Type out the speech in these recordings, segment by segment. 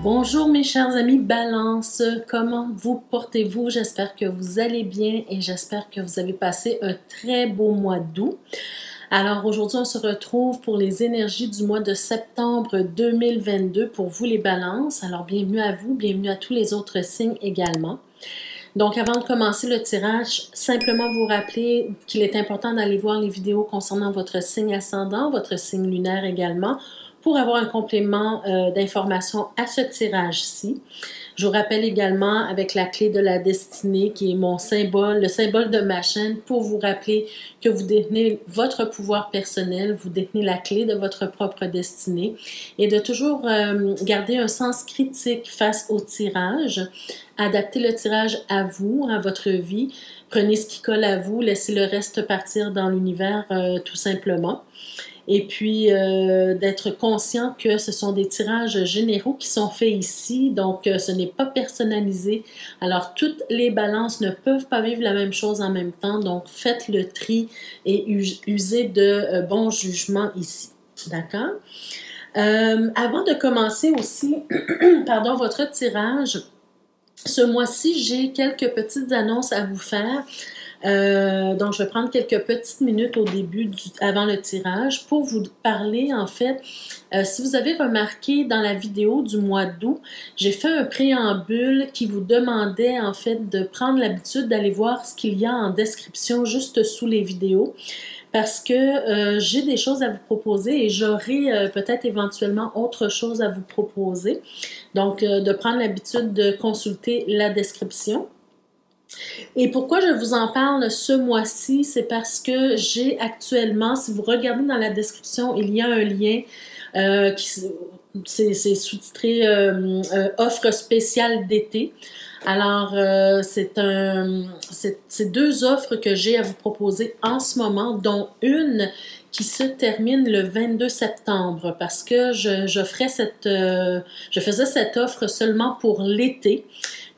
Bonjour mes chers amis Balance, comment vous portez-vous? J'espère que vous allez bien et j'espère que vous avez passé un très beau mois d'août. Alors aujourd'hui on se retrouve pour les énergies du mois de septembre 2022 pour vous les Balances. Alors bienvenue à vous, bienvenue à tous les autres signes également. Donc avant de commencer le tirage, simplement vous rappeler qu'il est important d'aller voir les vidéos concernant votre signe ascendant, votre signe lunaire également, pour avoir un complément d'informations à ce tirage-ci. Je vous rappelle également avec la clé de la destinée qui est mon symbole, le symbole de ma chaîne, pour vous rappeler que vous détenez votre pouvoir personnel, vous détenez la clé de votre propre destinée et de toujours garder un sens critique face au tirage, adapter le tirage à vous, à votre vie, prenez ce qui colle à vous, laissez le reste partir dans l'univers tout simplement. Et puis, d'être conscient que ce sont des tirages généraux qui sont faits ici, donc ce n'est pas personnalisé. Alors, toutes les balances ne peuvent pas vivre la même chose en même temps, donc faites le tri et usez de bons jugements ici. D'accord? Avant de commencer aussi, pardon, votre tirage, ce mois-ci, j'ai quelques petites annonces à vous faire. Donc, je vais prendre quelques petites minutes au début, avant le tirage, pour vous parler, en fait, si vous avez remarqué dans la vidéo du mois d'août, j'ai fait un préambule qui vous demandait, en fait, de prendre l'habitude d'aller voir ce qu'il y a en description juste sous les vidéos, parce que j'ai des choses à vous proposer et j'aurai peut-être éventuellement autre chose à vous proposer. Donc, de prendre l'habitude de consulter la description. Et pourquoi je vous en parle ce mois-ci, c'est parce que j'ai actuellement, si vous regardez dans la description, il y a un lien c'est sous-titré offre spéciale d'été. Alors, c'est deux offres que j'ai à vous proposer en ce moment, dont une qui se termine le 22 septembre parce que je faisais cette offre seulement pour l'été.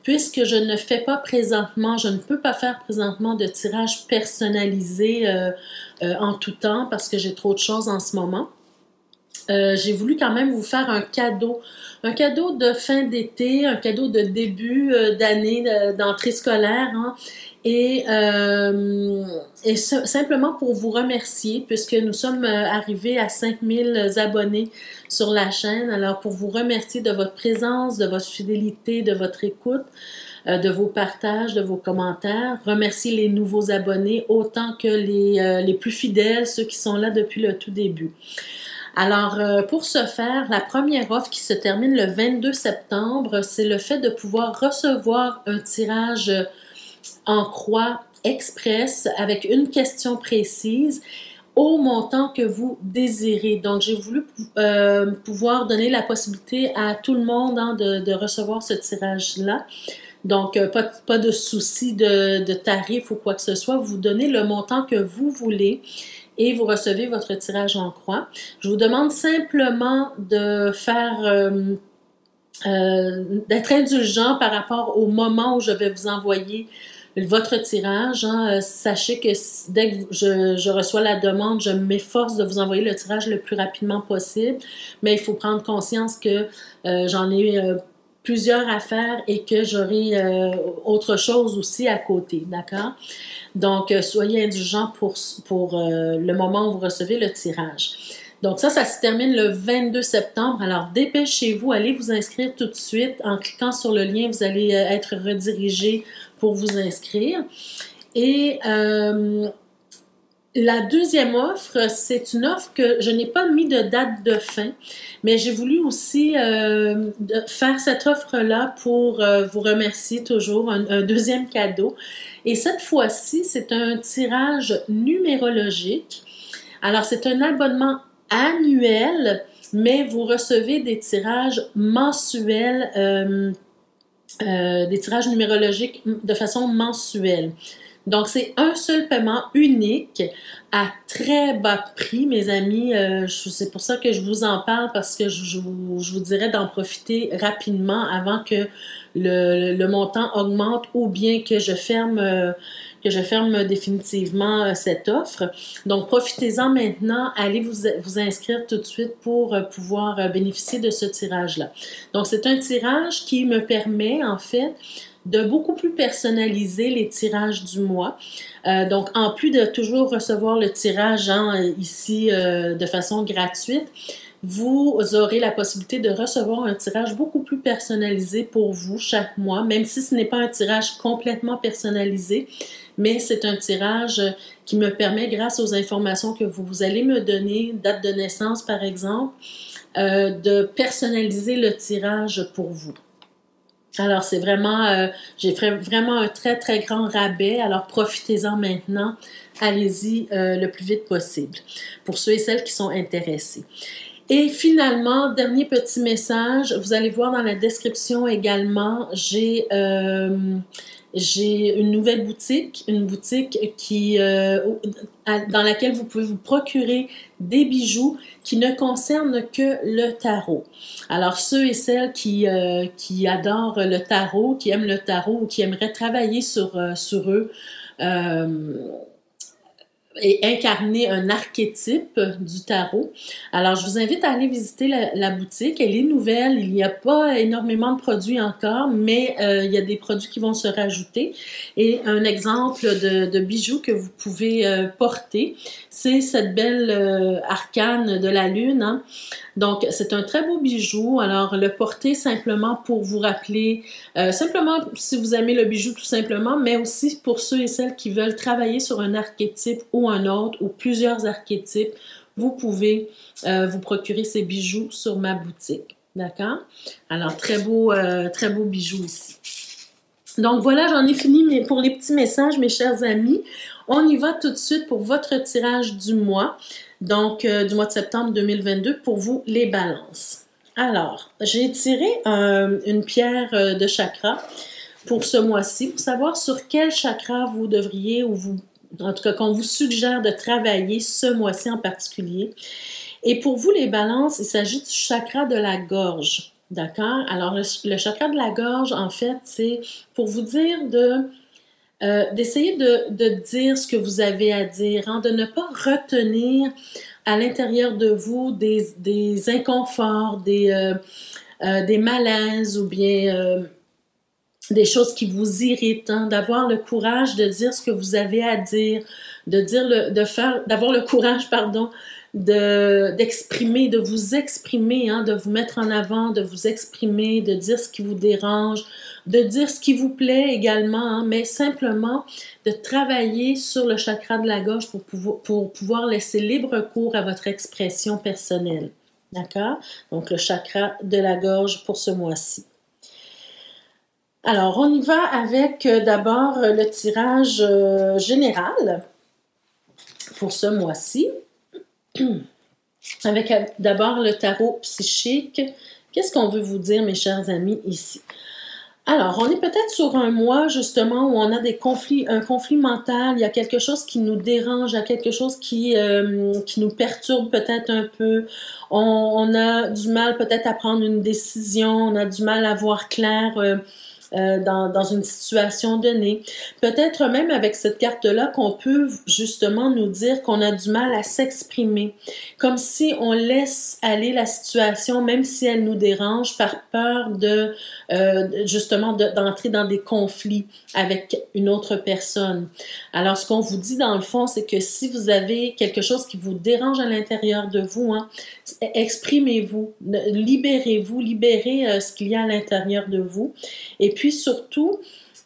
Puisque je ne fais pas présentement, je ne peux pas faire présentement de tirage personnalisé en tout temps parce que j'ai trop de choses en ce moment. J'ai voulu quand même vous faire un cadeau de fin d'été, un cadeau de début d'année, d'entrée scolaire, hein, et simplement pour vous remercier, puisque nous sommes arrivés à 5000 abonnés sur la chaîne, alors pour vous remercier de votre présence, de votre fidélité, de votre écoute, de vos partages, de vos commentaires, remercier les nouveaux abonnés autant que les plus fidèles, ceux qui sont là depuis le tout début. Alors, pour ce faire, la première offre qui se termine le 22 septembre, c'est le fait de pouvoir recevoir un tirage en croix express avec une question précise au montant que vous désirez. Donc, j'ai voulu pouvoir donner la possibilité à tout le monde hein, de recevoir ce tirage-là. Donc, pas de souci de tarif ou quoi que ce soit. Vous donnez le montant que vous voulez et vous recevez votre tirage en croix. Je vous demande simplement de faire, d'être indulgent par rapport au moment où je vais vous envoyer votre tirage. Hein. Sachez que dès que je reçois la demande, je m'efforce de vous envoyer le tirage le plus rapidement possible, mais il faut prendre conscience que j'en ai plusieurs à faire et que j'aurai autre chose aussi à côté, d'accord? Donc, soyez indulgents pour le moment où vous recevez le tirage. Donc ça se termine le 22 septembre. Alors, dépêchez-vous, allez vous inscrire tout de suite. En cliquant sur le lien, vous allez être redirigé pour vous inscrire. Et la deuxième offre, c'est une offre que je n'ai pas mis de date de fin, mais j'ai voulu aussi faire cette offre-là pour vous remercier toujours, un deuxième cadeau. Et cette fois-ci, c'est un tirage numérologique. Alors, c'est un abonnement annuel, mais vous recevez des tirages mensuels, des tirages numérologiques de façon mensuelle. Donc, c'est un seul paiement unique à très bas prix, mes amis. C'est pour ça que je vous en parle parce que je vous dirais d'en profiter rapidement avant que le montant augmente ou bien que je ferme que je ferme définitivement cette offre. Donc, profitez-en maintenant. Allez vous inscrire tout de suite pour pouvoir bénéficier de ce tirage-là. Donc, c'est un tirage qui me permet, en fait, de beaucoup plus personnaliser les tirages du mois. Donc, en plus de toujours recevoir le tirage ici de façon gratuite, vous aurez la possibilité de recevoir un tirage beaucoup plus personnalisé pour vous chaque mois, même si ce n'est pas un tirage complètement personnalisé, mais c'est un tirage qui me permet, grâce aux informations que vous allez me donner, date de naissance par exemple, de personnaliser le tirage pour vous. Alors, c'est vraiment, j'ai fait vraiment un très, très grand rabais. Alors, profitez-en maintenant. Allez-y le plus vite possible pour ceux et celles qui sont intéressés. Et finalement, dernier petit message, vous allez voir dans la description également, j'ai une nouvelle boutique, une boutique qui, dans laquelle vous pouvez vous procurer des bijoux qui ne concernent que le tarot. Alors, ceux et celles qui adorent le tarot, qui aiment le tarot ou qui aimeraient travailler sur eux, et incarner un archétype du tarot. Alors, je vous invite à aller visiter la boutique. Elle est nouvelle, il n'y a pas énormément de produits encore, mais il y a des produits qui vont se rajouter. Et un exemple de bijoux que vous pouvez porter, c'est cette belle arcane de la lune, hein. Donc, c'est un très beau bijou. Alors, le porter simplement pour vous rappeler, simplement si vous aimez le bijou tout simplement, mais aussi pour ceux et celles qui veulent travailler sur un archétype ou un autre, ou plusieurs archétypes, vous pouvez vous procurer ces bijoux sur ma boutique. D'accord? Alors, très beau bijou ici. Donc, voilà, j'en ai fini pour les petits messages, mes chers amis. On y va tout de suite pour votre tirage du mois. Donc, du mois de septembre 2022, pour vous, les balances. Alors, j'ai tiré une pierre de chakra pour ce mois-ci, pour savoir sur quel chakra vous devriez, en tout cas, qu'on vous suggère de travailler ce mois-ci en particulier. Et pour vous, les balances, il s'agit du chakra de la gorge. D'accord? Alors, le chakra de la gorge, en fait, c'est pour vous dire d'essayer de dire ce que vous avez à dire, hein, de ne pas retenir à l'intérieur de vous des inconforts, des malaises ou bien des choses qui vous irritent, hein, d'avoir le courage de dire ce que vous avez à dire, d'avoir le courage, pardon, d'exprimer, de vous exprimer, hein, de vous mettre en avant, de vous exprimer, de dire ce qui vous dérange, de dire ce qui vous plaît également, hein, mais simplement de travailler sur le chakra de la gorge pour pouvoir laisser libre cours à votre expression personnelle. D'accord? Donc, le chakra de la gorge pour ce mois-ci. Alors, on y va avec d'abord le tirage général pour ce mois-ci. Avec d'abord le tarot psychique. Qu'est-ce qu'on veut vous dire, mes chers amis, ici? Alors, on est peut-être sur un mois, justement, où on a un conflit mental, il y a quelque chose qui nous dérange, il y a quelque chose qui nous perturbe peut-être un peu. On a du mal peut-être à prendre une décision, on a du mal à voir clair dans une situation donnée. Peut-être même avec cette carte-là qu'on peut justement nous dire qu'on a du mal à s'exprimer, comme si on laisse aller la situation, même si elle nous dérange, par peur justement d'entrer dans des conflits avec une autre personne. Alors, ce qu'on vous dit dans le fond, c'est que si vous avez quelque chose qui vous dérange à l'intérieur de vous, hein, exprimez-vous, libérez-vous, libérez ce qu'il y a à l'intérieur de vous. Et puis surtout,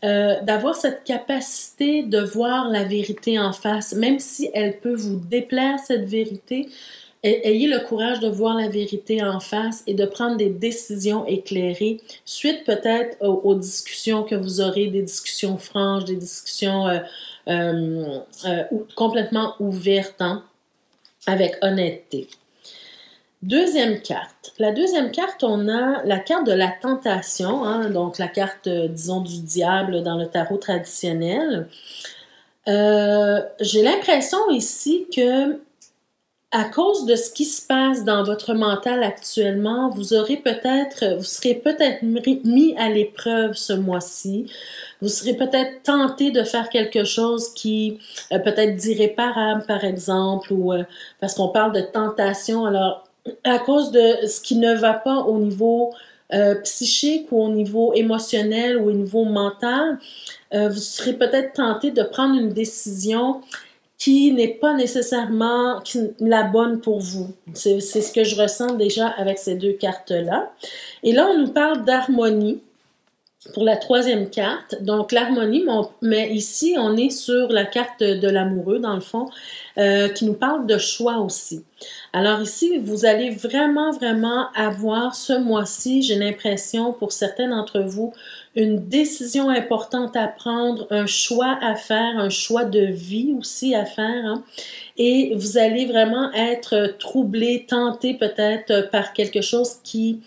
d'avoir cette capacité de voir la vérité en face, même si elle peut vous déplaire, cette vérité, ayez le courage de voir la vérité en face et de prendre des décisions éclairées, suite peut-être aux discussions que vous aurez, des discussions franches, des discussions complètement ouvertes, hein, avec honnêteté. Deuxième carte. La deuxième carte, on a la carte de la tentation, hein, donc la carte, disons, du diable dans le tarot traditionnel. J'ai l'impression ici que à cause de ce qui se passe dans votre mental actuellement, vous serez peut-être mis à l'épreuve ce mois-ci. Vous serez peut-être tenté de faire quelque chose qui peut-être d'irréparable, par exemple, ou parce qu'on parle de tentation. Alors, à cause de ce qui ne va pas au niveau psychique ou au niveau émotionnel ou au niveau mental, vous serez peut-être tenté de prendre une décision qui n'est pas nécessairement la bonne pour vous. C'est ce que je ressens déjà avec ces deux cartes-là. Et là, on nous parle d'harmonie pour la troisième carte. Donc, l'harmonie, mais ici, on est sur la carte de l'amoureux, dans le fond, qui nous parle de choix aussi. Alors ici, vous allez vraiment, vraiment avoir ce mois-ci, j'ai l'impression, pour certains d'entre vous, une décision importante à prendre, un choix à faire, un choix de vie aussi à faire. Hein? Et vous allez vraiment être troublé, tenté peut-être par quelque chose qui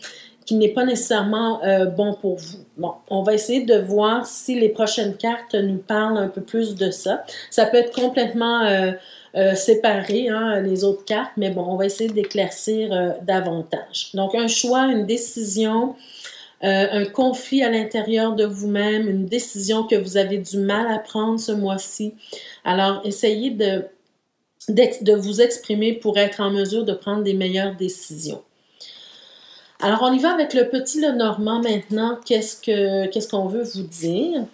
n'est pas nécessairement bon pour vous. Bon, on va essayer de voir si les prochaines cartes nous parlent un peu plus de ça. Ça peut être complètement séparé, hein, les autres cartes, mais bon, on va essayer d'éclaircir davantage. Donc, un choix, une décision, un conflit à l'intérieur de vous-même, une décision que vous avez du mal à prendre ce mois-ci. Alors, essayez de vous exprimer pour être en mesure de prendre des meilleures décisions. Alors, on y va avec le petit Lenormand maintenant. Qu'est-ce qu'on veut vous dire?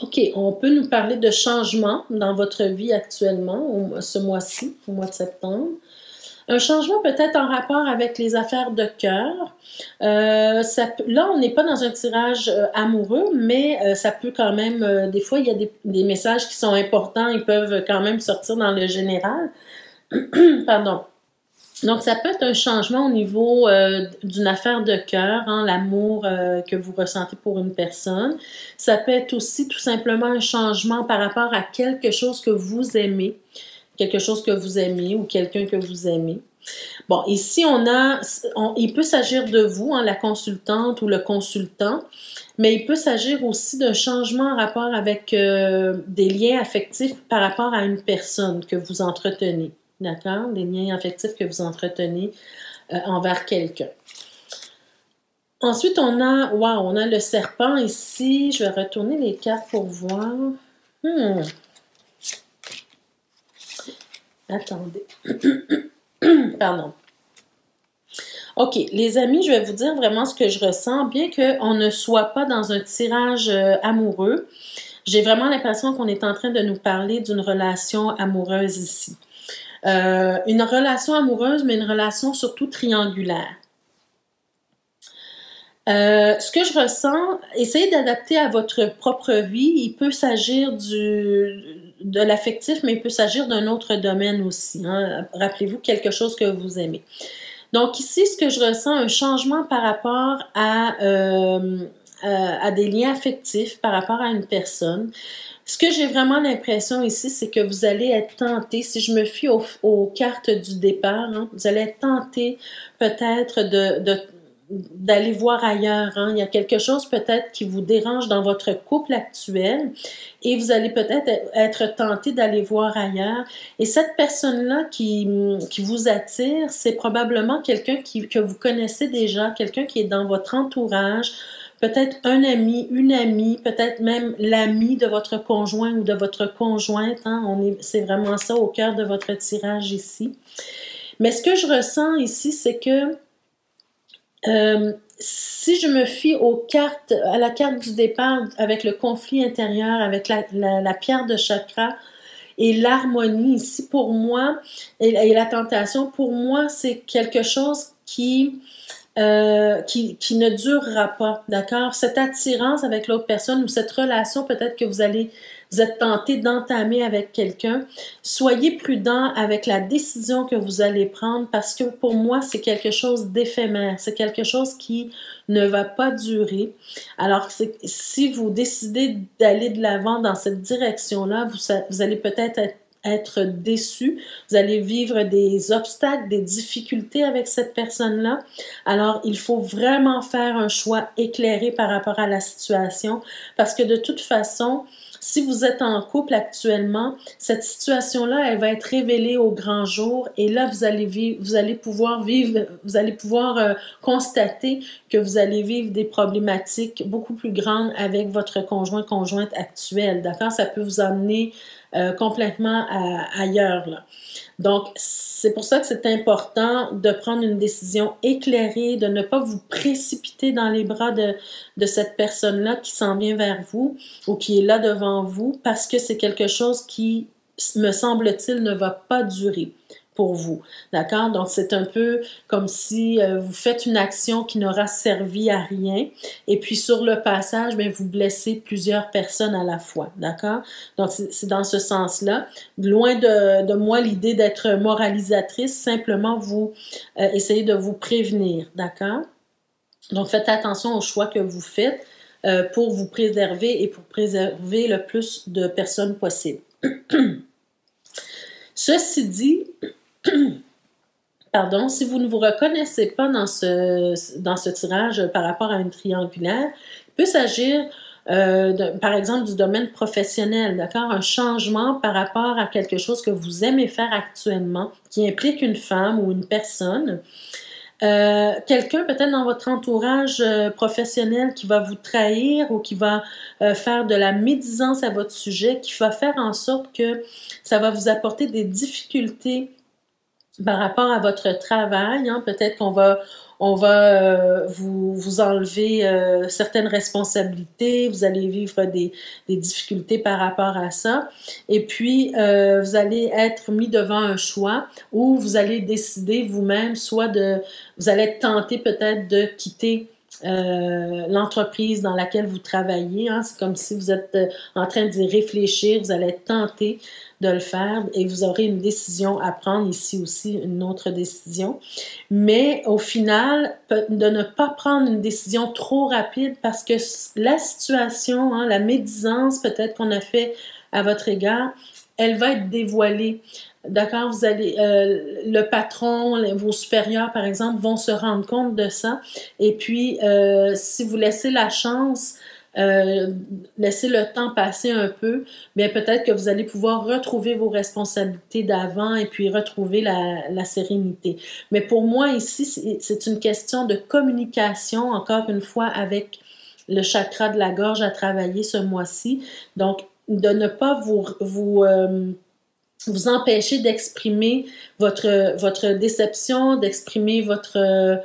OK, on peut nous parler de changement dans votre vie actuellement, ce mois-ci, au mois de septembre. Un changement peut-être en rapport avec les affaires de cœur. Là, on n'est pas dans un tirage amoureux, mais ça peut quand même, des fois, il y a des messages qui sont importants, ils peuvent quand même sortir dans le général. Pardon. Donc, ça peut être un changement au niveau d'une affaire de cœur, hein, l'amour que vous ressentez pour une personne. Ça peut être aussi tout simplement un changement par rapport à quelque chose que vous aimez, ou quelqu'un que vous aimez. Bon, ici, il peut s'agir de vous, hein, la consultante ou le consultant, mais il peut s'agir aussi d'un changement en rapport avec des liens affectifs par rapport à une personne que vous entretenez. D'accord? Des liens affectifs que vous entretenez envers quelqu'un. Ensuite, on a le serpent ici. Je vais retourner les cartes pour voir. Attendez. Pardon. OK, les amis, je vais vous dire vraiment ce que je ressens. Bien qu'on ne soit pas dans un tirage amoureux, j'ai vraiment l'impression qu'on est en train de nous parler d'une relation amoureuse ici. Une relation amoureuse, mais une relation surtout triangulaire. Ce que je ressens, essayez d'adapter à votre propre vie. Il peut s'agir de l'affectif, mais il peut s'agir d'un autre domaine aussi. Hein. Rappelez-vous quelque chose que vous aimez. Donc ici, ce que je ressens, un changement par rapport à des liens affectifs, par rapport à une personne. Ce que j'ai vraiment l'impression ici, c'est que vous allez être tenté, si je me fie aux cartes du départ, hein, vous allez être tenté peut-être d'aller voir ailleurs. Hein. Il y a quelque chose peut-être qui vous dérange dans votre couple actuel et vous allez peut-être être tenté d'aller voir ailleurs. Et cette personne-là qui vous attire, c'est probablement quelqu'un que vous connaissez déjà, quelqu'un qui est dans votre entourage, peut-être un ami, une amie, peut-être même l'ami de votre conjoint ou de votre conjointe. Hein? C'est vraiment ça au cœur de votre tirage ici. Mais ce que je ressens ici, c'est que si je me fie à la carte du départ avec le conflit intérieur, avec la pierre de chakra et l'harmonie ici, pour moi, et la tentation, pour moi, c'est quelque chose qui ne durera pas, d'accord? Cette attirance avec l'autre personne ou cette relation peut-être que vous êtes tenté d'entamer avec quelqu'un, soyez prudent avec la décision que vous allez prendre parce que pour moi, c'est quelque chose d'éphémère, c'est quelque chose qui ne va pas durer. Alors, si vous décidez d'aller de l'avant dans cette direction-là, vous allez peut-être être être déçu, vous allez vivre des obstacles, des difficultés avec cette personne-là. Alors, il faut vraiment faire un choix éclairé par rapport à la situation parce que de toute façon, si vous êtes en couple actuellement, cette situation-là, elle va être révélée au grand jour et là, vous allez pouvoir constater que vous allez vivre des problématiques beaucoup plus grandes avec votre conjointe actuelle, d'accord? Ça peut vous amener complètement ailleurs, là. Donc, c'est pour ça que c'est important de prendre une décision éclairée, de ne pas vous précipiter dans les bras de cette personne-là qui s'en vient vers vous ou qui est là devant vous parce que c'est quelque chose qui, me semble-t-il, ne va pas durer pour vous, d'accord? Donc, c'est un peu comme si vous faites une action qui n'aura servi à rien et puis sur le passage, bien, vous blessez plusieurs personnes à la fois, d'accord? Donc, c'est dans ce sens-là. Loin de moi l'idée d'être moralisatrice, simplement vous essayez de vous prévenir, d'accord? Donc, faites attention aux choix que vous faites pour vous préserver et pour préserver le plus de personnes possible. Ceci dit, pardon, si vous ne vous reconnaissez pas dans ce tirage par rapport à une triangulaire, il peut s'agir, par exemple, du domaine professionnel, d'accord? Un changement par rapport à quelque chose que vous aimez faire actuellement, qui implique une femme ou une personne. Quelqu'un peut-être dans votre entourage professionnel qui va vous trahir ou qui va faire de la médisance à votre sujet, qui va faire en sorte que ça va vous apporter des difficultés par rapport à votre travail, hein. Peut-être qu'on va vous enlever certaines responsabilités, vous allez vivre des difficultés par rapport à ça, et puis vous allez être mis devant un choix où vous allez décider vous-même, vous allez être tenté peut-être de quitter l'entreprise dans laquelle vous travaillez, hein. C'est comme si vous êtes en train d'y réfléchir, vous allez être tenté de le faire et vous aurez une décision à prendre, ici aussi une autre décision, mais au final, de ne pas prendre une décision trop rapide parce que la situation, hein, la médisance peut-être qu'on a fait à votre égard, elle va être dévoilée. D'accord, vous allez, le patron, vos supérieurs par exemple, vont se rendre compte de ça. Et puis, si vous laissez la chance, laissez le temps passer un peu, bien peut-être que vous allez pouvoir retrouver vos responsabilités d'avant et puis retrouver la sérénité. Mais pour moi ici, c'est une question de communication, encore une fois, avec le chakra de la gorge à travailler ce mois-ci. Donc, de ne pas vous empêcher d'exprimer votre déception, d'exprimer votre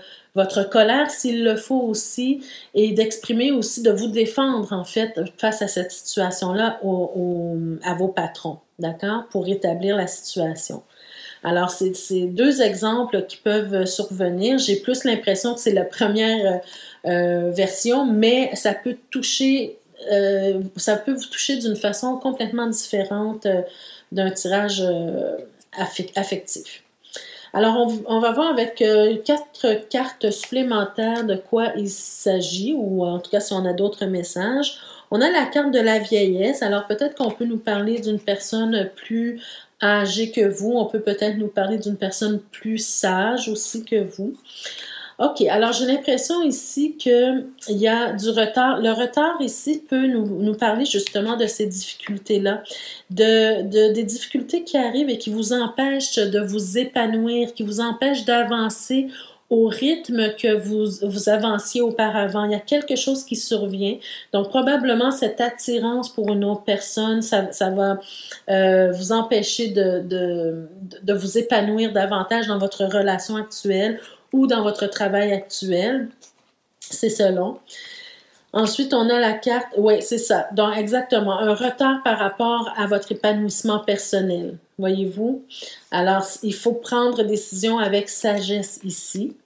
colère s'il le faut aussi, et d'exprimer aussi, de vous défendre en fait face à cette situation-là à vos patrons, d'accord, pour rétablir la situation. Alors, c'est deux exemples qui peuvent survenir. J'ai plus l'impression que c'est la première version, mais ça peut vous toucher d'une façon complètement différente d'un tirage affectif. Alors, on va voir avec 4 cartes supplémentaires de quoi il s'agit, ou en tout cas si on a d'autres messages. On a la carte de la vieillesse. Alors, peut-être qu'on peut nous parler d'une personne plus âgée que vous. On peut peut-être nous parler d'une personne plus sage aussi que vous. OK, alors j'ai l'impression ici qu'il y a du retard. Le retard ici peut nous parler justement de ces difficultés-là, des difficultés qui arrivent et qui vous empêchent de vous épanouir, qui vous empêchent d'avancer au rythme que vous avanciez auparavant. Il y a quelque chose qui survient. Donc, probablement, cette attirance pour une autre personne, ça va vous empêcher de vous épanouir davantage dans votre relation actuelle ou dans votre travail actuel. C'est selon. Ensuite, on a la carte, oui, c'est ça. Donc, exactement, un retard par rapport à votre épanouissement personnel, voyez-vous? Alors, il faut prendre décision avec sagesse ici.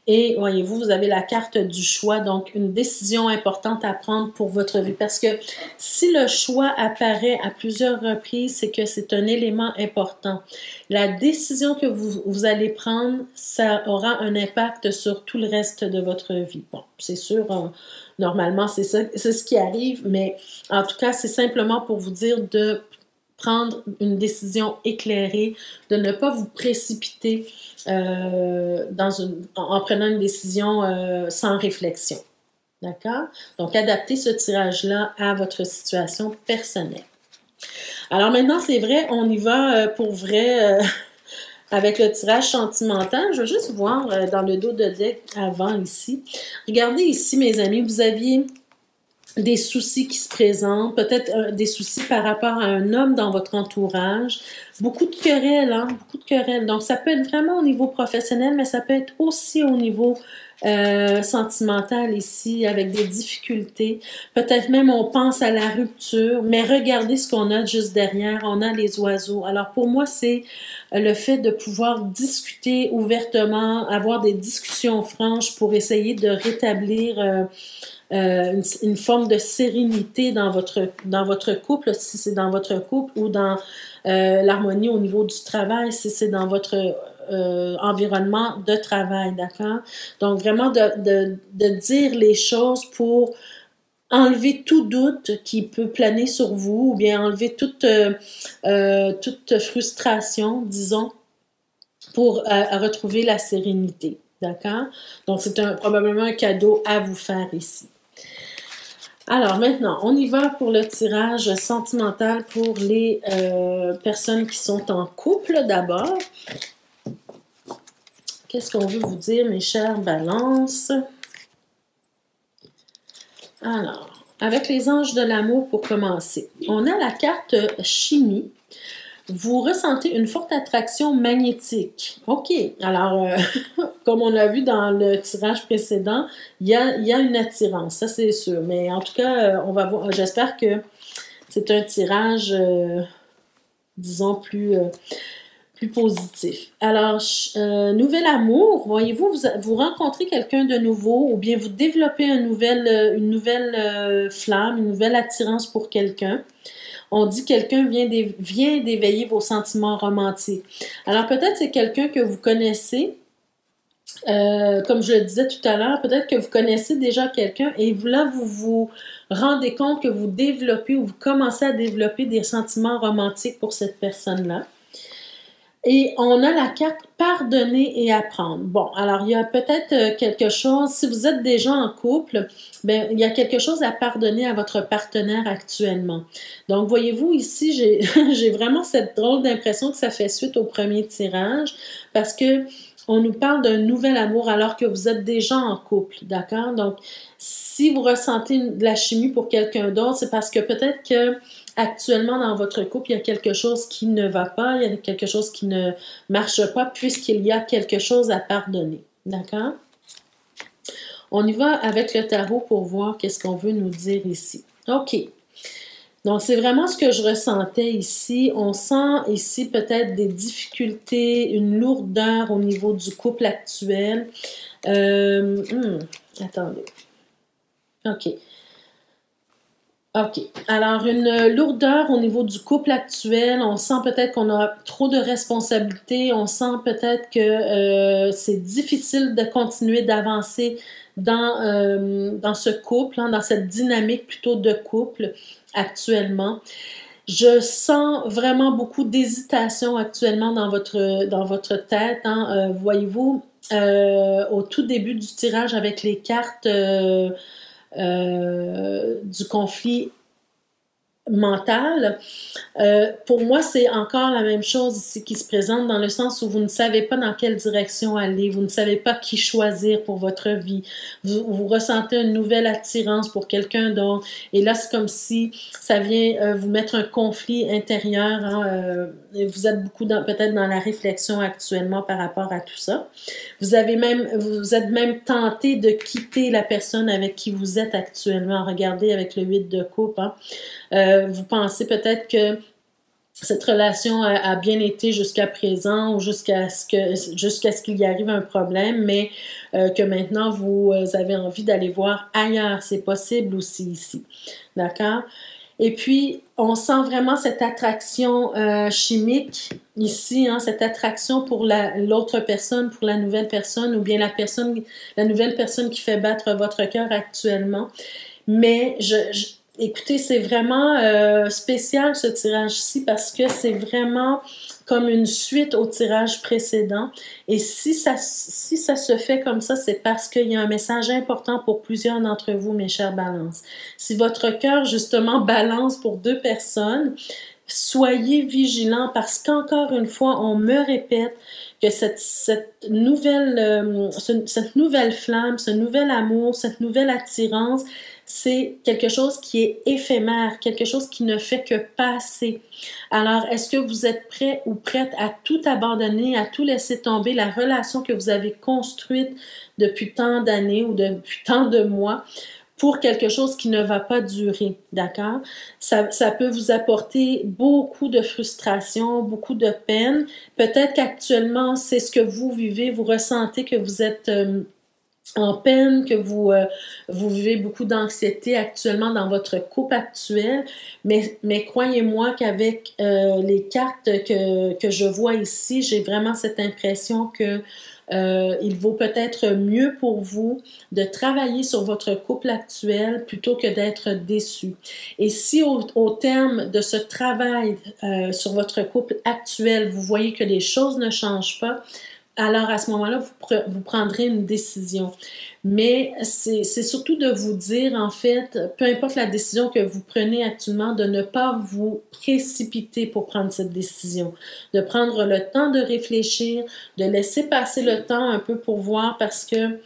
Et voyez-vous, vous avez la carte du choix, donc une décision importante à prendre pour votre vie. Parce que si le choix apparaît à plusieurs reprises, c'est que c'est un élément important. La décision que vous allez prendre, ça aura un impact sur tout le reste de votre vie. Bon, c'est sûr, normalement, c'est ce qui arrive, mais en tout cas, c'est simplement pour vous dire de prendre une décision éclairée, de ne pas vous précipiter en prenant une décision sans réflexion. D'accord? Donc, adaptez ce tirage-là à votre situation personnelle. Alors maintenant, c'est vrai, on y va pour vrai avec le tirage sentimental. Je vais juste voir dans le dos de deck avant ici. Regardez ici, mes amis, vous aviez des soucis qui se présentent, peut-être des soucis par rapport à un homme dans votre entourage. Beaucoup de querelles, hein? Beaucoup de querelles. Donc, ça peut être vraiment au niveau professionnel, mais ça peut être aussi au niveau sentimental ici, avec des difficultés. Peut-être même on pense à la rupture, mais regardez ce qu'on a juste derrière. On a les oiseaux. Alors, pour moi, c'est le fait de pouvoir discuter ouvertement, avoir des discussions franches pour essayer de rétablir une forme de sérénité dans votre couple, si c'est dans votre couple, ou dans l'harmonie au niveau du travail, si c'est dans votre environnement de travail, d'accord? Donc, vraiment de dire les choses pour enlever tout doute qui peut planer sur vous, ou bien enlever toute frustration, disons, pour retrouver la sérénité, d'accord? Donc, c'est probablement un cadeau à vous faire ici. Alors maintenant, on y va pour le tirage sentimental pour les personnes qui sont en couple d'abord. Qu'est-ce qu'on veut vous dire, mes chères balances? Alors, avec les anges de l'amour pour commencer, on a la carte chimie. Vous ressentez une forte attraction magnétique. OK. Alors, comme on l'a vu dans le tirage précédent, il y a une attirance, ça c'est sûr. Mais en tout cas, on va voir. J'espère que c'est un tirage, disons, plus positif. Alors, nouvel amour, voyez-vous, vous rencontrez quelqu'un de nouveau ou bien vous développez une nouvelle flamme, une nouvelle attirance pour quelqu'un. On dit que quelqu'un vient d'éveiller vos sentiments romantiques. Alors, peut-être c'est quelqu'un que vous connaissez, comme je le disais tout à l'heure, peut-être que vous connaissez déjà quelqu'un et là, vous vous rendez compte que vous développez ou vous commencez à développer des sentiments romantiques pour cette personne-là. Et on a la carte pardonner et apprendre. Bon, alors il y a peut-être quelque chose, si vous êtes déjà en couple, ben il y a quelque chose à pardonner à votre partenaire actuellement. Donc, voyez-vous, ici, j'ai vraiment cette drôle d'impression que ça fait suite au premier tirage parce que on nous parle d'un nouvel amour alors que vous êtes déjà en couple, d'accord? Donc, si vous ressentez de la chimie pour quelqu'un d'autre, c'est parce que peut-être que actuellement, dans votre couple, il y a quelque chose qui ne va pas, il y a quelque chose qui ne marche pas, puisqu'il y a quelque chose à pardonner. D'accord? On y va avec le tarot pour voir qu'est-ce qu'on veut nous dire ici. OK. Donc, c'est vraiment ce que je ressentais ici. On sent ici peut-être des difficultés, une lourdeur au niveau du couple actuel. Attendez. OK. OK. Alors, une lourdeur au niveau du couple actuel. On sent peut-être qu'on a trop de responsabilités. On sent peut-être que c'est difficile de continuer d'avancer dans ce couple, hein, dans cette dynamique plutôt de couple actuellement. Je sens vraiment beaucoup d'hésitation actuellement dans votre tête. Hein. Voyez-vous, au tout début du tirage avec les cartes du conflit mental, pour moi, c'est encore la même chose ici qui se présente dans le sens où vous ne savez pas dans quelle direction aller, vous ne savez pas qui choisir pour votre vie, vous ressentez une nouvelle attirance pour quelqu'un d'autre, et là, c'est comme si ça vient vous mettre un conflit intérieur, hein, vous êtes beaucoup peut-être dans la réflexion actuellement par rapport à tout ça. Vous êtes même tenté de quitter la personne avec qui vous êtes actuellement. Regardez avec le 8 de coupe, hein. Vous pensez peut-être que cette relation a bien été jusqu'à présent ou jusqu'à ce qu'il y arrive un problème, mais que maintenant vous avez envie d'aller voir ailleurs. C'est possible aussi ici. D'accord? Et puis, on sent vraiment cette attraction chimique ici, hein, cette attraction pour l'autre personne, pour la nouvelle personne, ou bien la nouvelle personne qui fait battre votre cœur actuellement. Mais écoutez, c'est vraiment spécial ce tirage-ci parce que c'est vraiment comme une suite au tirage précédent. Et si ça se fait comme ça, c'est parce qu'il y a un message important pour plusieurs d'entre vous, mes chers balances. Si votre cœur, justement, balance pour 2 personnes, soyez vigilants parce qu'encore une fois, on me répète que cette nouvelle flamme, ce nouvel amour, cette nouvelle attirance, c'est quelque chose qui est éphémère, quelque chose qui ne fait que passer. Alors, est-ce que vous êtes prêt ou prête à tout abandonner, à tout laisser tomber, la relation que vous avez construite depuis tant d'années ou depuis tant de mois pour quelque chose qui ne va pas durer, d'accord? Ça peut vous apporter beaucoup de frustration, beaucoup de peine. Peut-être qu'actuellement, c'est ce que vous vivez, vous ressentez que vous êtes en peine, que vous vivez beaucoup d'anxiété actuellement dans votre couple actuel, mais croyez-moi qu'avec les cartes que je vois ici, j'ai vraiment cette impression que il vaut peut-être mieux pour vous de travailler sur votre couple actuel plutôt que d'être déçu. Et si au terme de ce travail sur votre couple actuel, vous voyez que les choses ne changent pas, alors à ce moment-là, vous prendrez une décision. Mais c'est surtout de vous dire, en fait, peu importe la décision que vous prenez actuellement, de ne pas vous précipiter pour prendre cette décision. De prendre le temps de réfléchir, de laisser passer le temps un peu pour voir parce que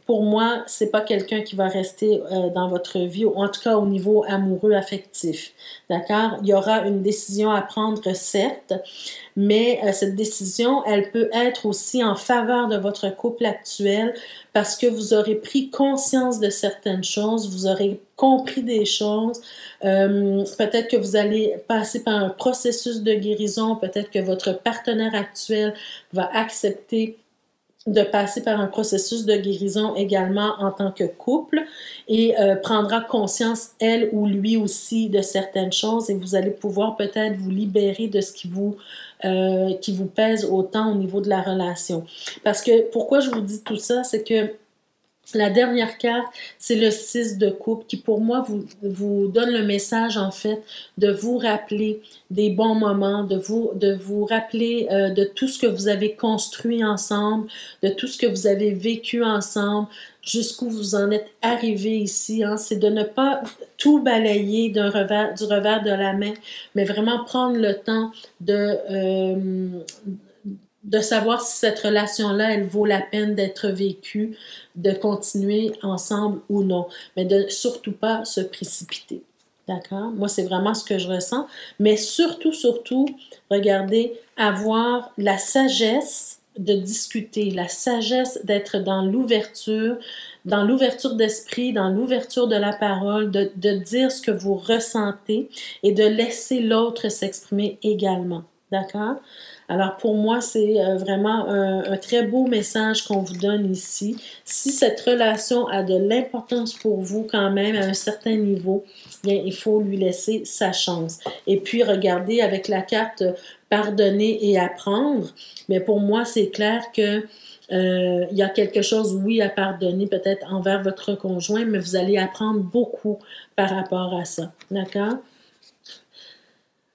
pour moi, c'est pas quelqu'un qui va rester dans votre vie, en tout cas au niveau amoureux, affectif. D'accord? Il y aura une décision à prendre, certes, mais cette décision, elle peut être aussi en faveur de votre couple actuel parce que vous aurez pris conscience de certaines choses, vous aurez compris des choses, peut-être que vous allez passer par un processus de guérison, peut-être que votre partenaire actuel va accepter de passer par un processus de guérison également en tant que couple et prendra conscience, elle ou lui aussi, de certaines choses et vous allez pouvoir peut-être vous libérer de ce qui vous pèse autant au niveau de la relation. Parce que, pourquoi je vous dis tout ça, c'est que la dernière carte, c'est le 6 de coupe qui, pour moi, vous donne le message, en fait, de vous rappeler des bons moments, de vous rappeler de tout ce que vous avez construit ensemble, de tout ce que vous avez vécu ensemble, jusqu'où vous en êtes arrivé ici. Hein. C'est de ne pas tout balayer du revers de la main, mais vraiment prendre le temps de savoir si cette relation-là, elle vaut la peine d'être vécue, de continuer ensemble ou non, mais de surtout pas se précipiter. D'accord? Moi, c'est vraiment ce que je ressens. Mais surtout, regardez, avoir la sagesse de discuter, la sagesse d'être dans l'ouverture d'esprit, dans l'ouverture de la parole, de dire ce que vous ressentez et de laisser l'autre s'exprimer également. D'accord? Alors pour moi, c'est vraiment un très beau message qu'on vous donne ici. Si cette relation a de l'importance pour vous quand même à un certain niveau, bien, il faut lui laisser sa chance. Et puis regardez avec la carte pardonner et apprendre, mais pour moi, c'est clair que il y a quelque chose, oui, à pardonner peut-être envers votre conjoint, mais vous allez apprendre beaucoup par rapport à ça. D'accord?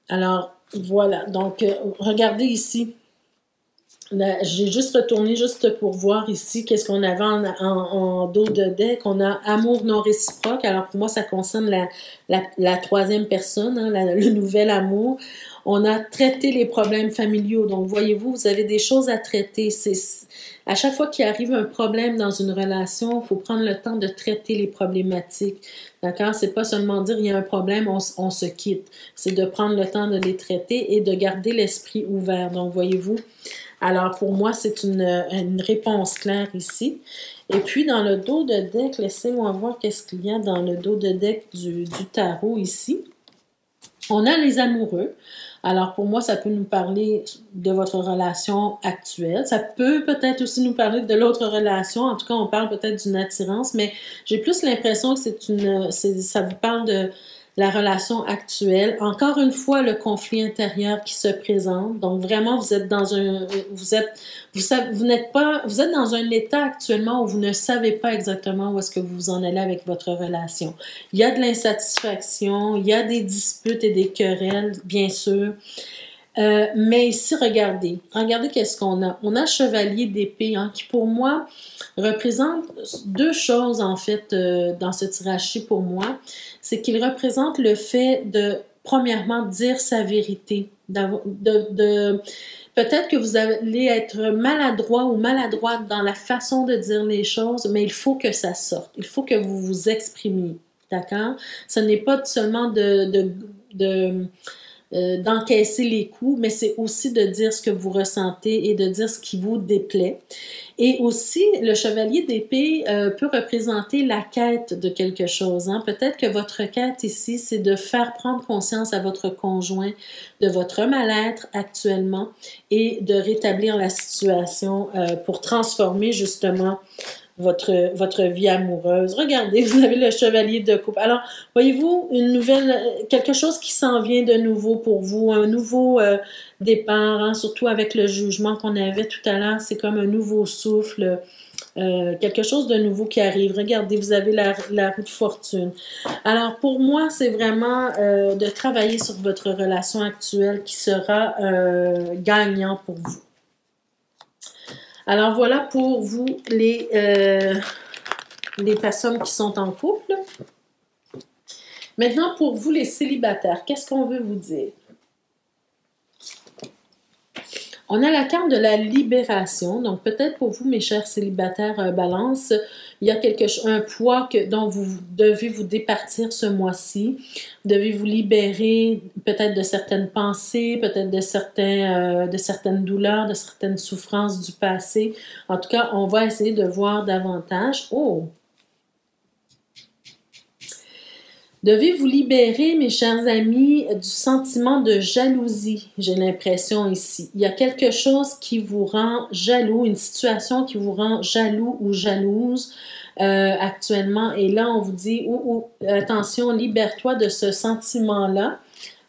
Alors, voilà. Donc, regardez ici. J'ai juste retourné juste pour voir ici qu'est-ce qu'on avait en dos de deck. On a amour non réciproque. Alors, pour moi, ça concerne la troisième personne, hein, le nouvel amour. On a traité les problèmes familiaux. Donc, voyez-vous, vous avez des choses à traiter. À chaque fois qu'il arrive un problème dans une relation, il faut prendre le temps de traiter les problématiques. D'accord? C'est pas seulement dire il y a un problème, on se quitte. C'est de prendre le temps de les traiter et de garder l'esprit ouvert. Donc, voyez-vous, alors pour moi, c'est une réponse claire ici. Et puis, dans le dos de deck, laissez-moi voir qu'est-ce qu'il y a dans le dos de deck du tarot ici. On a les amoureux. Alors, pour moi, ça peut nous parler de votre relation actuelle. Ça peut peut-être aussi nous parler de l'autre relation. En tout cas, on parle peut-être d'une attirance, mais j'ai plus l'impression que ça vous parle la relation actuelle. Encore une fois, le conflit intérieur qui se présente. Donc, vraiment, vous êtes dans vous êtes dans un état actuellement où vous ne savez pas exactement où est-ce que vous en allez avec votre relation. Il y a de l'insatisfaction, il y a des disputes et des querelles, bien sûr. Mais ici, regardez qu'est-ce qu'on a. On a Chevalier d'épée, hein, qui pour moi représente deux choses en fait dans ce tirage-ci pour moi. C'est qu'il représente le fait de, premièrement, dire sa vérité. Peut-être que vous allez être maladroit ou maladroite dans la façon de dire les choses, mais il faut que ça sorte. Il faut que vous vous exprimiez. D'accord? Ce n'est pas seulement d'encaisser les coups, mais c'est aussi de dire ce que vous ressentez et de dire ce qui vous déplaît. Et aussi, le chevalier d'épée peut représenter la quête de quelque chose. Hein? Peut-être que votre quête ici, c'est de faire prendre conscience à votre conjoint de votre mal-être actuellement et de rétablir la situation pour transformer justement votre vie amoureuse. Regardez, vous avez le chevalier de coupe. Alors, voyez-vous, quelque chose qui s'en vient de nouveau pour vous, un nouveau départ, hein, surtout avec le jugement qu'on avait tout à l'heure, c'est comme un nouveau souffle, quelque chose de nouveau qui arrive. Regardez, vous avez la roue de fortune. Alors, pour moi, c'est vraiment de travailler sur votre relation actuelle qui sera gagnant pour vous. Alors, voilà pour vous les personnes qui sont en couple. Maintenant, pour vous les célibataires, qu'est-ce qu'on veut vous dire? On a la carte de la libération. Donc, peut-être pour vous, mes chers célibataires Balance, il y a un poids dont vous devez vous départir ce mois-ci. Vous devez vous libérer peut-être de certaines pensées, peut-être de certaines douleurs, de certaines souffrances du passé. En tout cas, on va essayer de voir davantage. Oh! Devez vous libérer, mes chers amis, du sentiment de jalousie, j'ai l'impression ici. Il y a quelque chose qui vous rend jaloux, une situation qui vous rend jaloux ou jalouse actuellement. Et là, on vous dit, attention, libère-toi de ce sentiment-là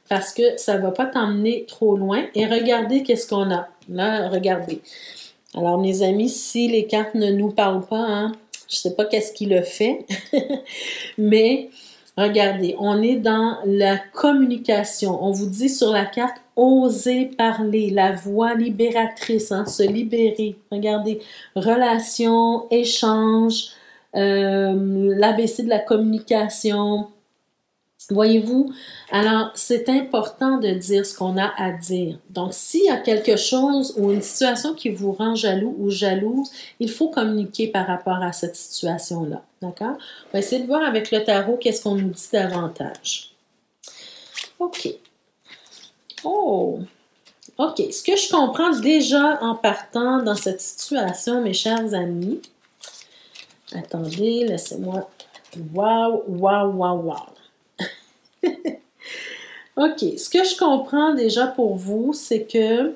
parce que ça ne va pas t'emmener trop loin. Et regardez qu'est-ce qu'on a. Là, regardez. Alors, mes amis, si les cartes ne nous parlent pas, hein, je ne sais pas qu'est-ce qui le fait, mais... Regardez, on est dans la communication. On vous dit sur la carte, osez parler, la voix libératrice, hein, se libérer. Regardez, relation, échange, l'ABC de la communication. Voyez-vous? Alors, c'est important de dire ce qu'on a à dire. Donc, s'il y a quelque chose ou une situation qui vous rend jaloux ou jalouse, il faut communiquer par rapport à cette situation-là. D'accord? On va essayer de voir avec le tarot qu'est-ce qu'on nous dit davantage. OK. Oh! OK. Ce que je comprends déjà en partant dans cette situation, mes chers amis. Attendez, laissez-moi. Wow, wow, wow, wow. OK. Ce que je comprends déjà pour vous, c'est que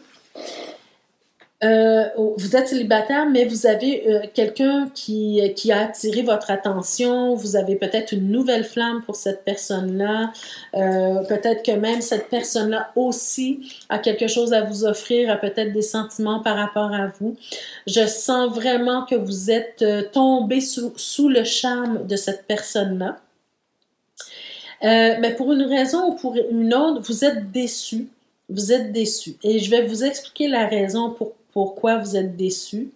vous êtes célibataire, mais vous avez quelqu'un qui a attiré votre attention. Vous avez peut-être une nouvelle flamme pour cette personne-là. Peut-être que même cette personne-là aussi a quelque chose à vous offrir, a peut-être des sentiments par rapport à vous. Je sens vraiment que vous êtes tombé sous le charme de cette personne-là. Mais pour une raison ou pour une autre, vous êtes déçu. Vous êtes déçu. Et je vais vous expliquer la raison pourquoi vous êtes déçu.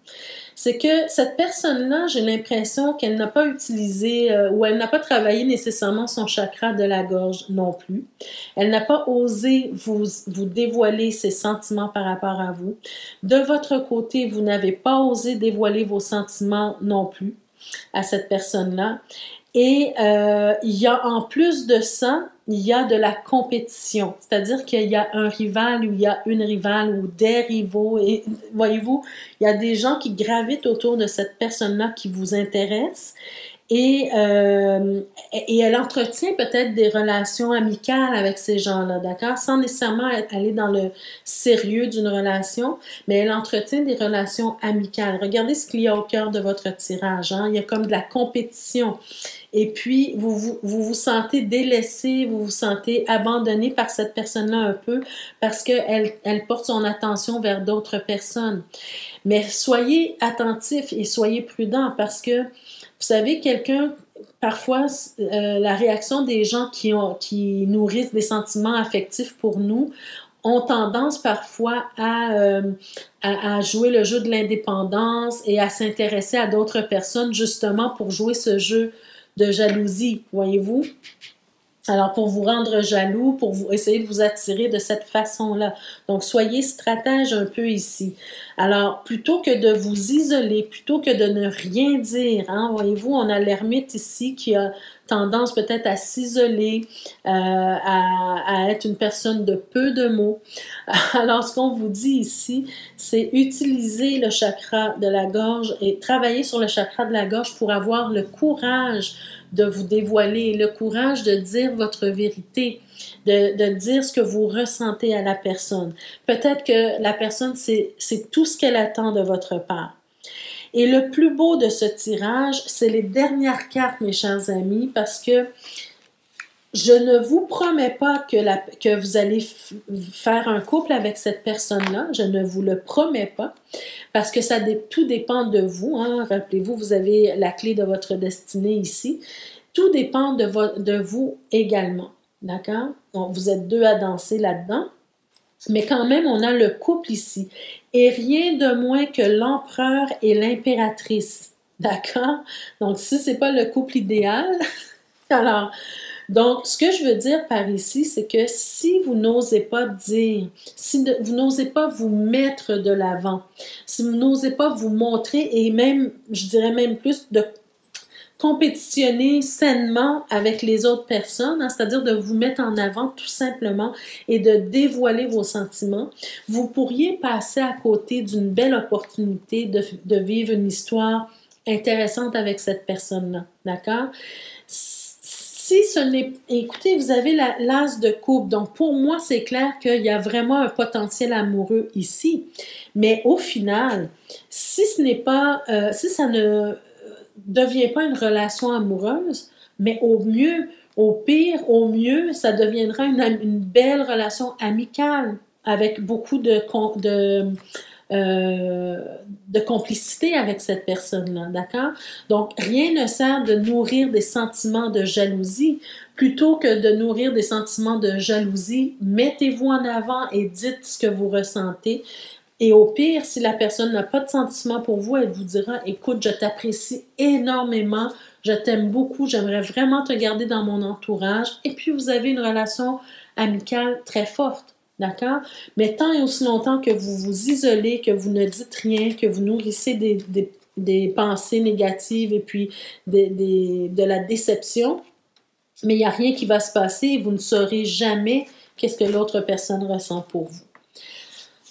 C'est que cette personne-là, j'ai l'impression qu'elle n'a pas utilisé ou elle n'a pas travaillé nécessairement son chakra de la gorge non plus. Elle n'a pas osé vous dévoiler ses sentiments par rapport à vous. De votre côté, vous n'avez pas osé dévoiler vos sentiments non plus à cette personne-là. Et il y a en plus de ça, il y a de la compétition. C'est-à-dire qu'il y a un rival ou il y a une rivale ou des rivaux. Et voyez-vous, il y a des gens qui gravitent autour de cette personne-là qui vous intéresse. et elle entretient peut-être des relations amicales avec ces gens-là, d'accord? Sans nécessairement aller dans le sérieux d'une relation, mais elle entretient des relations amicales. Regardez ce qu'il y a au cœur de votre tirage, hein? Il y a comme de la compétition. Et puis, vous vous sentez délaissé, vous vous sentez abandonné par cette personne-là un peu parce qu'elle porte son attention vers d'autres personnes. Mais soyez attentifs et soyez prudents parce que, vous savez, parfois, la réaction des gens qui nourrissent des sentiments affectifs pour nous ont tendance parfois à jouer le jeu de l'indépendance et à s'intéresser à d'autres personnes justement pour jouer ce jeu de jalousie, voyez-vous? Alors, pour vous rendre jaloux, pour essayer de vous attirer de cette façon-là. Donc, soyez stratège un peu ici. Alors, plutôt que de vous isoler, plutôt que de ne rien dire, hein, voyez-vous, on a l'ermite ici qui a tendance peut-être à s'isoler, à être une personne de peu de mots. Alors, ce qu'on vous dit ici, c'est utiliser le chakra de la gorge et travailler sur le chakra de la gorge pour avoir le courage de vous dévoiler, le courage de dire votre vérité, de dire ce que vous ressentez à la personne. Peut-être que la personne, c'est tout ce qu'elle attend de votre part. Et le plus beau de ce tirage, c'est les dernières cartes, mes chers amis, parce que je ne vous promets pas que vous allez faire un couple avec cette personne-là. Je ne vous le promets pas parce que tout dépend de vous. Hein. Rappelez-vous, vous avez la clé de votre destinée ici. Tout dépend de vous également. D'accord? Donc, vous êtes deux à danser là-dedans. Mais quand même, on a le couple ici. Et rien de moins que l'empereur et l'impératrice. D'accord? Donc, si ce n'est pas le couple idéal, alors... Donc, ce que je veux dire par ici, c'est que si vous n'osez pas dire, si vous n'osez pas vous mettre de l'avant, si vous n'osez pas vous montrer et même, je dirais même plus, de compétitionner sainement avec les autres personnes, hein, c'est-à-dire de vous mettre en avant tout simplement et de dévoiler vos sentiments, vous pourriez passer à côté d'une belle opportunité de vivre une histoire intéressante avec cette personne-là, d'accord? Si ce n'est... Écoutez, vous avez l'as de coupe, donc pour moi, c'est clair qu'il y a vraiment un potentiel amoureux ici. Mais au final, si ce n'est pas... si ça ne devient pas une relation amoureuse, mais au mieux, au pire, au mieux, ça deviendra une belle relation amicale avec beaucoup de complicité avec cette personne-là, d'accord? Donc, rien ne sert de nourrir des sentiments de jalousie. Plutôt que de nourrir des sentiments de jalousie, mettez-vous en avant et dites ce que vous ressentez. Et au pire, si la personne n'a pas de sentiment pour vous, elle vous dira « Écoute, je t'apprécie énormément, je t'aime beaucoup, j'aimerais vraiment te garder dans mon entourage. » Et puis, vous avez une relation amicale très forte. D'accord? Mais tant et aussi longtemps que vous vous isolez, que vous ne dites rien, que vous nourrissez des pensées négatives et puis de la déception, mais il n'y a rien qui va se passer et vous ne saurez jamais qu'est-ce que l'autre personne ressent pour vous.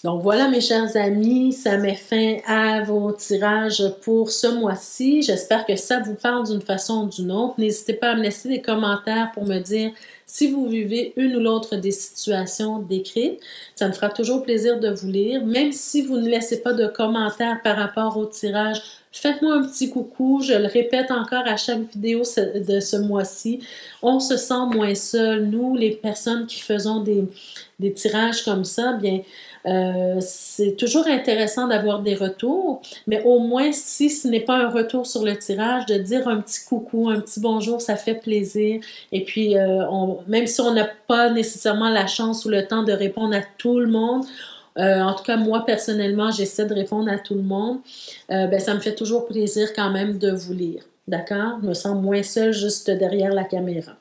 Donc voilà mes chers amis, ça met fin à vos tirages pour ce mois-ci. J'espère que ça vous parle d'une façon ou d'une autre. N'hésitez pas à me laisser des commentaires pour me dire si vous vivez une ou l'autre des situations décrites. Ça me fera toujours plaisir de vous lire. Même si vous ne laissez pas de commentaires par rapport au tirage, faites-moi un petit coucou. Je le répète encore à chaque vidéo de ce mois-ci. On se sent moins seul. Nous, les personnes qui faisons des tirages comme ça, bien... c'est toujours intéressant d'avoir des retours, mais au moins, si ce n'est pas un retour sur le tirage, de dire un petit coucou, un petit bonjour, ça fait plaisir. Et puis, même si on n'a pas nécessairement la chance ou le temps de répondre à tout le monde, en tout cas, moi, personnellement, j'essaie de répondre à tout le monde, ben, ça me fait toujours plaisir quand même de vous lire. D'accord? Je me sens moins seule juste derrière la caméra.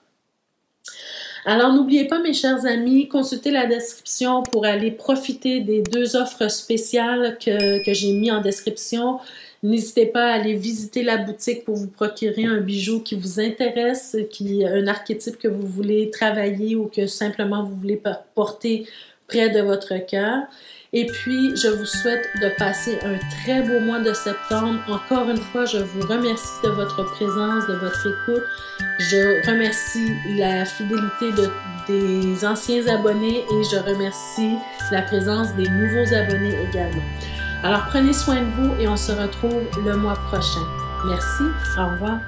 Alors, n'oubliez pas, mes chers amis, consultez la description pour aller profiter des 2 offres spéciales que j'ai mis en description. N'hésitez pas à aller visiter la boutique pour vous procurer un bijou qui vous intéresse, un archétype que vous voulez travailler ou que simplement vous voulez porter près de votre cœur. Et puis, je vous souhaite de passer un très beau mois de septembre. Encore une fois, je vous remercie de votre présence, de votre écoute. Je remercie la fidélité des anciens abonnés et je remercie la présence des nouveaux abonnés également. Alors, prenez soin de vous et on se retrouve le mois prochain. Merci, au revoir.